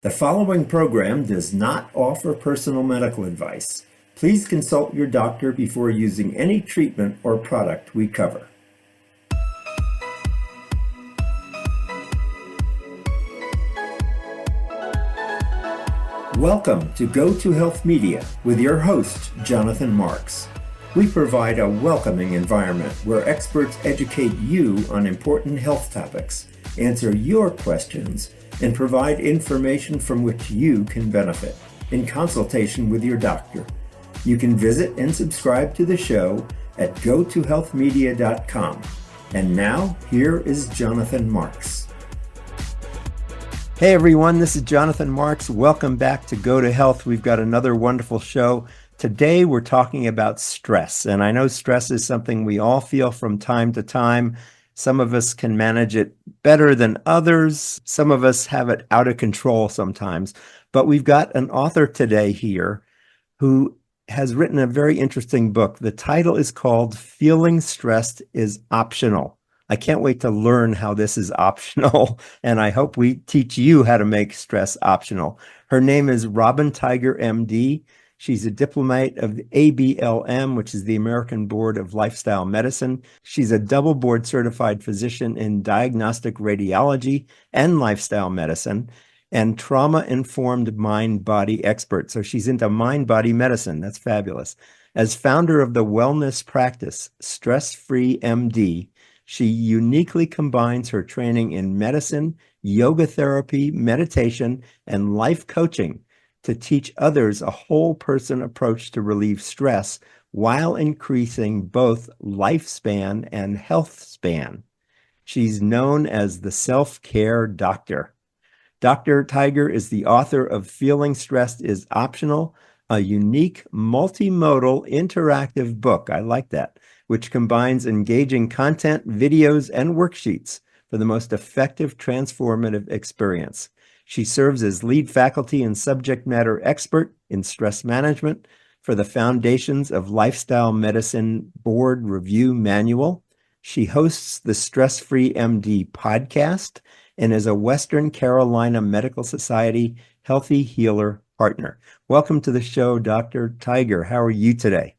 The following program does not offer personal medical advice. Please consult your doctor before using any treatment or product we cover. Welcome to Go to Health Media with your host, Jonathan Marks. We provide a welcoming environment where experts educate you on important health topics, answer your questions, and provide information from which you can benefit in consultation with your doctor. You can visit and subscribe to the show at gotohealthmedia.com. And now, here is Jonathan Marks. Hey everyone, this is Jonathan Marks. Welcome back to Go to Health. We've got another wonderful show. Today we're talking about stress, and I know stress is something we all feel from time to time. Some of us can manage it better than others. Some of us have it out of control sometimes. But we've got an author today here who has written a very interesting book. The title is called Feeling Stressed is Optional. I can't wait to learn how this is optional, and I hope we teach you how to make stress optional. Her name is Robyn Tiger, MD. She's a diplomate of the DipABLM, which is the American Board of Lifestyle Medicine. She's a double board certified physician in diagnostic radiology and lifestyle medicine and trauma-informed mind-body expert. So she's into mind-body medicine. That's fabulous. As founder of the wellness practice, Stress-Free MD, she uniquely combines her training in medicine, yoga therapy, meditation, and life coaching to teach others a whole person approach to relieve stress while increasing both lifespan and health span. She's known as the self-care doctor. Dr. Tiger is the author of Feeling Stressed is Optional, a unique multimodal interactive book. I like that, which combines engaging content, videos, and worksheets for the most effective transformative experience. She serves as lead faculty and subject matter expert in stress management for the Foundations of Lifestyle Medicine Board Review Manual. She hosts the Stress-Free MD podcast and is a Western Carolina Medical Society Healthy Healer partner. Welcome to the show, Dr. Tiger. How are you today?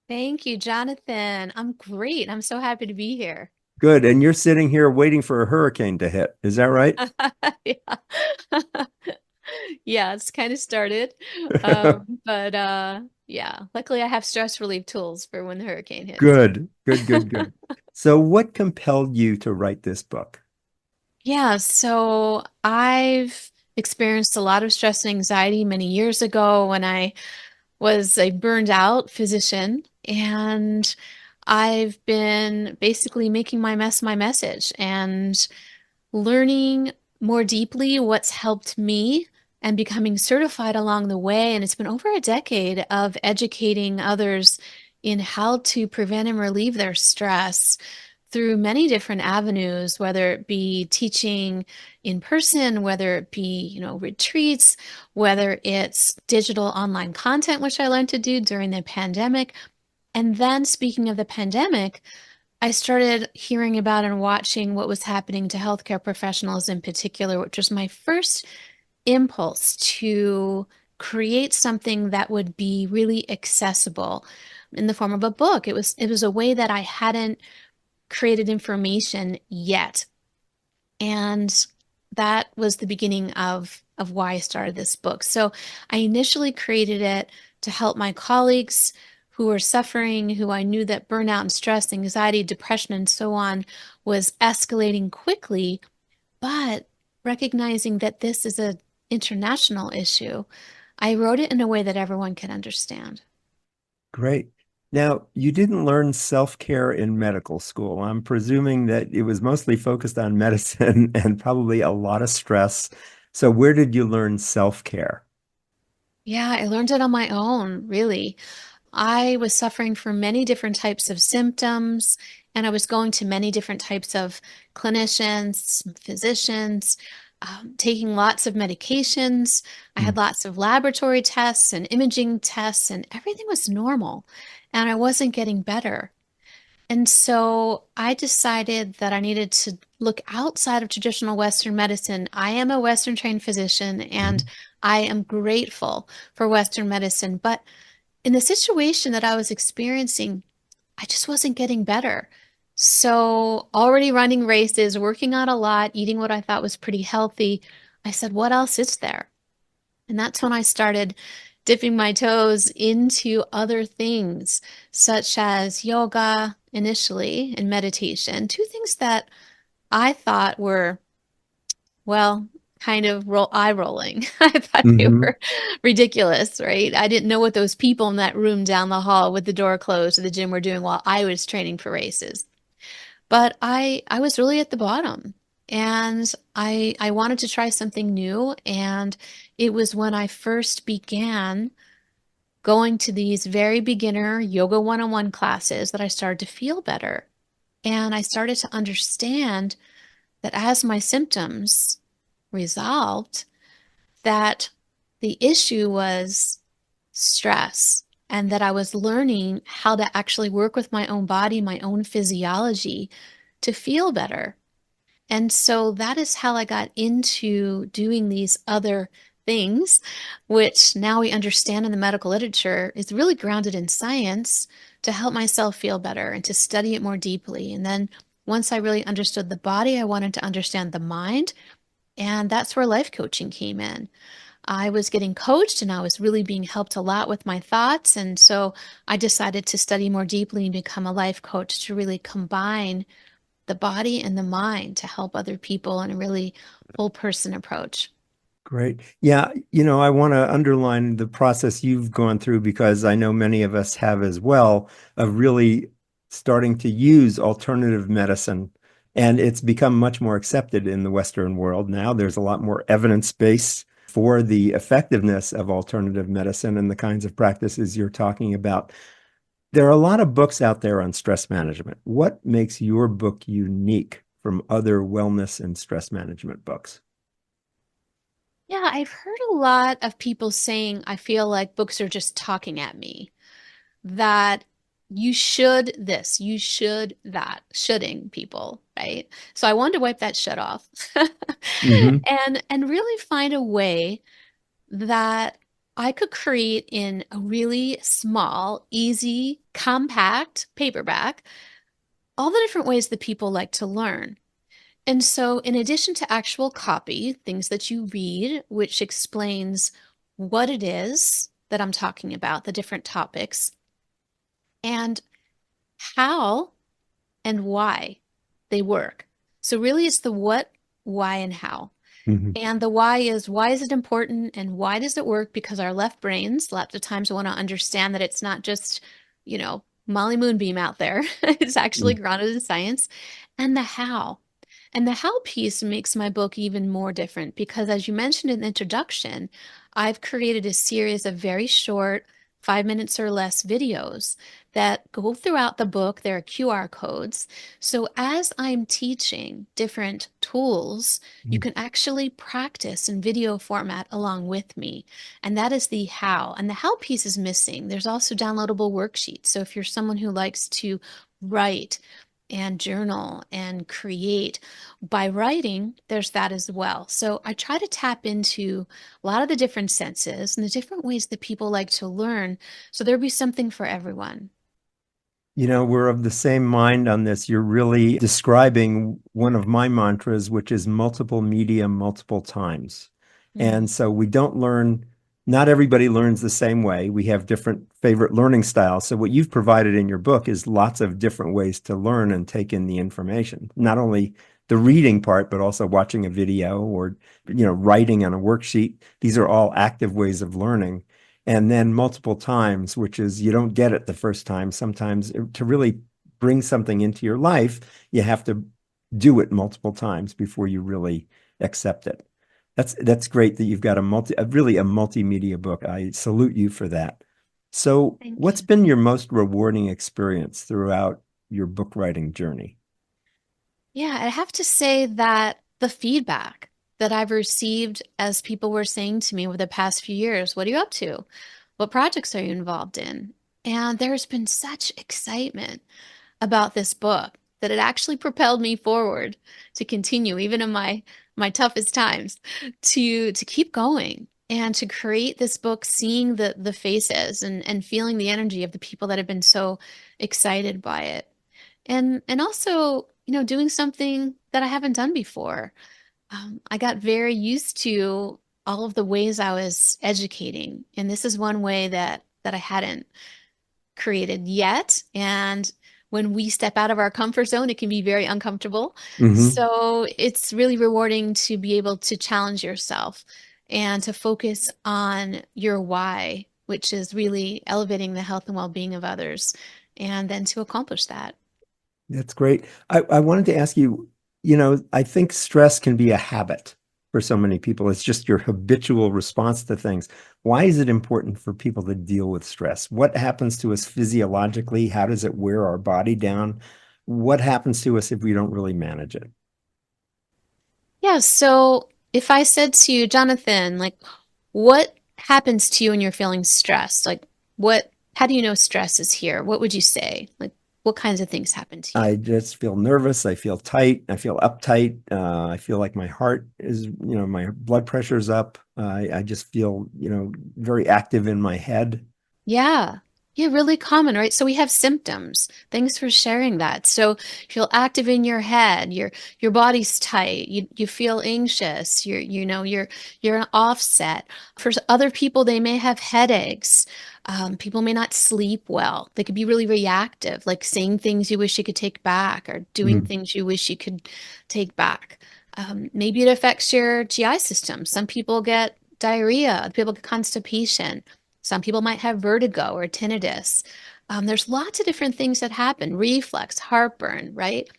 Thank you, Jonathan. I'm great. I'm so happy to be here. Good. And you're sitting here waiting for a hurricane to hit. Is that right? Yeah. Yeah, it's kind of started. But yeah, luckily I have stress relief tools for when the hurricane hits. Good, good, good, good. So what compelled you to write this book? Yeah, so I've experienced a lot of stress and anxiety many years ago when I was a burned out physician, and I've been basically making my mess my message and learning more deeply what's helped me and becoming certified along the way. And it's been over a decade of educating others in how to prevent and relieve their stress through many different avenues, whether it be teaching in person, whether it be, retreats, whether it's digital online content, which I learned to do during the pandemic. And then speaking of the pandemic, I started hearing about and watching what was happening to healthcare professionals in particular, which was my first impulse to create something that would be really accessible in the form of a book. It was a way that I hadn't created information yet. And that was the beginning of why I started this book. So I initially created it to help my colleagues who were suffering, who I knew that burnout and stress, anxiety, depression, and so on was escalating quickly, but recognizing that this is an international issue, I wrote it in a way that everyone can understand. Great. Now, you didn't learn self-care in medical school. I'm presuming that it was mostly focused on medicine and probably a lot of stress. So where did you learn self-care? Yeah, I learned it on my own, really. I was suffering from many different types of symptoms, and I was going to many different types of clinicians, physicians, taking lots of medications. I Hmm. had lots of laboratory tests and imaging tests, and everything was normal, and I wasn't getting better. And so I decided that I needed to look outside of traditional Western medicine. I am a Western trained physician and Mhm. I am grateful for Western medicine. But in the situation that I was experiencing, I just wasn't getting better. So, already running races, working out a lot, eating what I thought was pretty healthy, I said, what else is there? And that's when I started dipping my toes into other things, such as yoga initially and meditation, two things that I thought were, well, kind of eye rolling. I thought they Hmm. were ridiculous, right? I didn't know what those people in that room down the hall with the door closed at the gym were doing while I was training for races. But I was really at the bottom and I wanted to try something new. And it was when I first began going to these very beginner yoga one-on-one classes that I started to feel better. And I started to understand that as my symptoms resolved, that the issue was stress and that I was learning how to actually work with my own body, my own physiology to feel better. And so that is how I got into doing these other things, which now we understand in the medical literature is really grounded in science to help myself feel better and to study it more deeply. And then once I really understood the body, I wanted to understand the mind. And that's where life coaching came in. I was getting coached and I was really being helped a lot with my thoughts. And so I decided to study more deeply and become a life coach to really combine the body and the mind to help other people in a really whole person approach. Great. Yeah, I want to underline the process you've gone through because I know many of us have as well, of really starting to use alternative medicine. And it's become much more accepted in the Western world now. There's a lot more evidence base for the effectiveness of alternative medicine and the kinds of practices you're talking about. There are a lot of books out there on stress management. What makes your book unique from other wellness and stress management books? Yeah, I've heard a lot of people saying, I feel like books are just talking at me, that you should this, you should that, shoulding people, right? So I wanted to wipe that shut off Hmm. and really find a way that I could create in a really small, easy, compact paperback all the different ways that people like to learn. And so, in addition to actual copy, things that you read, which explains what it is that I'm talking about, the different topics, and how and why they work. So, really, it's the what, why, and how. Hmm. And the why is it important and why does it work? Because our left brains lots of times want to understand that it's not just, Molly Moonbeam out there. It's actually grounded in science. And the how. And the how piece makes my book even more different because, as you mentioned in the introduction, I've created a series of very short, 5 minutes or less videos that go throughout the book. There are QR codes. So, as I'm teaching different tools, you can actually practice in video format along with me. And that is the how. And the how piece is missing. There's also downloadable worksheets. So, if you're someone who likes to write, and journal and create by writing, there's that as well. So I try to tap into a lot of the different senses and the different ways that people like to learn. So there'll be something for everyone. We're of the same mind on this. You're really describing one of my mantras, which is multiple media, multiple times. Mm, And so we don't learn, not everybody learns the same way. We have different favorite learning styles. So what you've provided in your book is lots of different ways to learn and take in the information, not only the reading part, but also watching a video or, writing on a worksheet. These are all active ways of learning and then multiple times, which is you don't get it the first time. Sometimes to really bring something into your life, you have to do it multiple times before you really accept it. That's great that you've got really a multimedia book. I salute you for that. So, thank what's you. been your most rewarding experience throughout your book writing journey? Yeah, I have to say that the feedback that I've received as people were saying to me over the past few years, what are you up to? What projects are you involved in? And there's been such excitement. about this book that it actually propelled me forward to continue, even in my toughest times, to keep going and to create this book, seeing the faces and feeling the energy of the people that have been so excited by it. And also, doing something that I haven't done before. I got very used to all of the ways I was educating, and this is one way that I hadn't created yet. And when we step out of our comfort zone, it can be very uncomfortable. Hmm. So it's really rewarding to be able to challenge yourself and to focus on your why, which is really elevating the health and well-being of others, and then to accomplish that. That's great. I wanted to ask you, I think stress can be a habit for so many people. It's just your habitual response to things. Why is it important for people to deal with stress? What happens to us physiologically? How does it wear our body down? What happens to us if we don't really manage it? Yeah, so if I said to you, Jonathan, like, what happens to you when you're feeling stressed? Like, how do you know stress is here? What would you say? Like, what kinds of things happen to you? I just feel nervous. I feel tight. I feel uptight. I feel like my heart is, my blood pressure's up. I just feel, very active in my head. Yeah. Yeah, really common, right? So we have symptoms. Thanks for sharing that. So you feel active in your head, your body's tight, you feel anxious, you're an offset. For other people, they may have headaches. People may not sleep well. They could be really reactive, like saying things you wish you could take back or doing Mhm. things you wish you could take back. Maybe it affects your GI system. Some people get diarrhea, other people get constipation. Some people might have vertigo or tinnitus. There's lots of different things that happen, reflux, heartburn, right?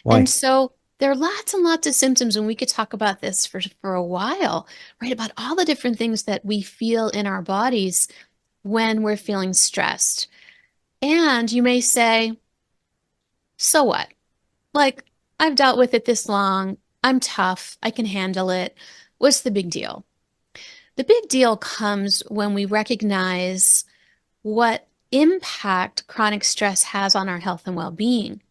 And Why? so there are lots and lots of symptoms, and we could talk about this for a while, right? About all the different things that we feel in our bodies when we're feeling stressed. And you may say, so what? Like, I've dealt with it this long. I'm tough. I can handle it. What's the big deal? The big deal comes when we recognize what impact chronic stress has on our health and well-being.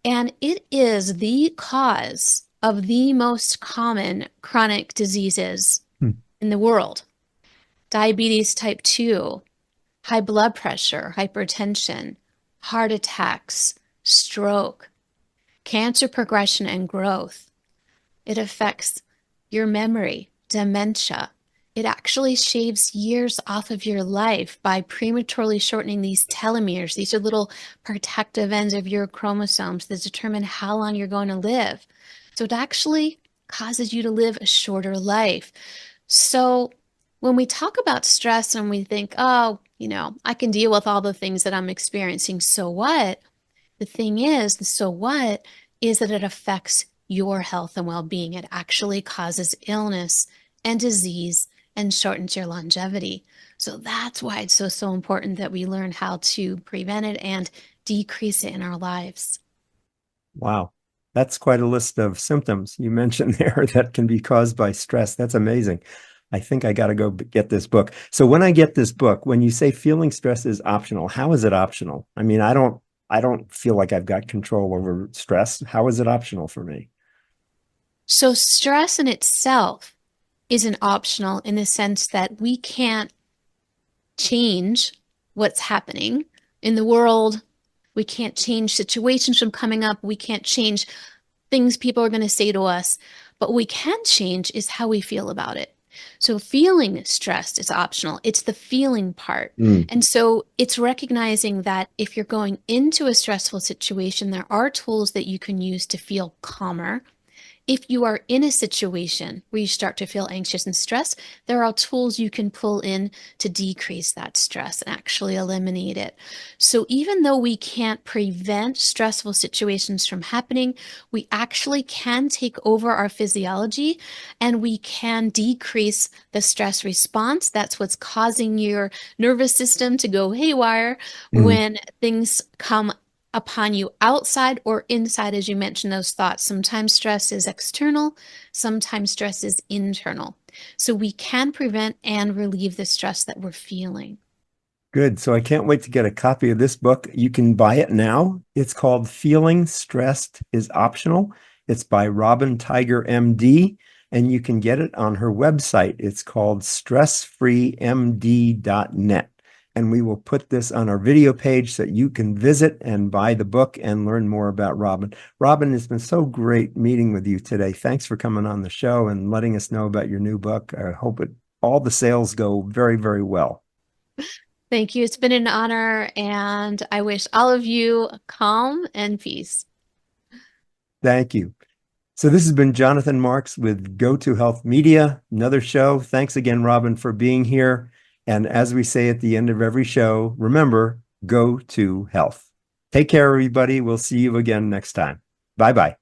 And it is the cause of the most common chronic diseases Hmm. in the world. Diabetes type 2, high blood pressure, hypertension, heart attacks, stroke, cancer progression and growth. It affects your memory, dementia. It actually shaves years off of your life by prematurely shortening these telomeres. These are little protective ends of your chromosomes that determine how long you're going to live. So it actually causes you to live a shorter life. So when we talk about stress and we think, oh, I can deal with all the things that I'm experiencing, so what? The thing is, the so what is that it affects your health and well-being. It actually causes illness and disease and shortens your longevity. So that's why it's so important that we learn how to prevent it and decrease it in our lives. Wow. That's quite a list of symptoms you mentioned there that can be caused by stress. That's amazing. I think I got to go get this book. So when I get this book, when you say feeling stress is optional, how is it optional? I mean, I don't feel like I've got control over stress. How is it optional for me? So stress in itself isn't optional in the sense that we can't change what's happening in the world. We can't change situations from coming up. We can't change things people are going to say to us. But what we can change is how we feel about it. So feeling stressed is optional. It's the feeling part. Mm. And so it's recognizing that if you're going into a stressful situation, there are tools that you can use to feel calmer. If you are in a situation where you start to feel anxious and stressed, there are tools you can pull in to decrease that stress and actually eliminate it. So even though we can't prevent stressful situations from happening, we actually can take over our physiology and we can decrease the stress response. That's what's causing your nervous system to go haywire Mm. when things come upon you outside or inside, as you mentioned, those thoughts. Sometimes stress is external, sometimes stress is internal. So we can prevent and relieve the stress that we're feeling. Good. So I can't wait to get a copy of this book. You can buy it now. It's called Feeling Stressed is Optional. It's by Robyn Tiger, MD, and you can get it on her website. It's called stressfreemd.net. And we will put this on our video page so that you can visit and buy the book and learn more about Robyn. Robyn, it's been so great meeting with you today. Thanks for coming on the show and letting us know about your new book. I hope all the sales go very, very well. Thank you. It's been an honor, and I wish all of you calm and peace. Thank you. So this has been Jonathan Marks with Go To Health Media, another show. Thanks again, Robyn, for being here. And as we say at the end of every show, remember, go to health. Take care, everybody. We'll see you again next time. Bye-bye.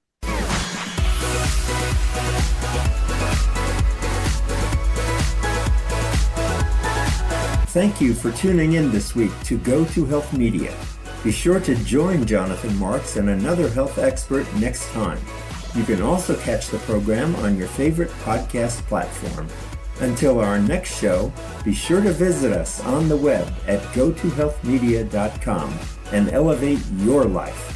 Thank you for tuning in this week to Go To Health Media. Be sure to join Jonathan Marks and another health expert next time. You can also catch the program on your favorite podcast platform. Until our next show, be sure to visit us on the web at gotohealthmedia.com and elevate your life.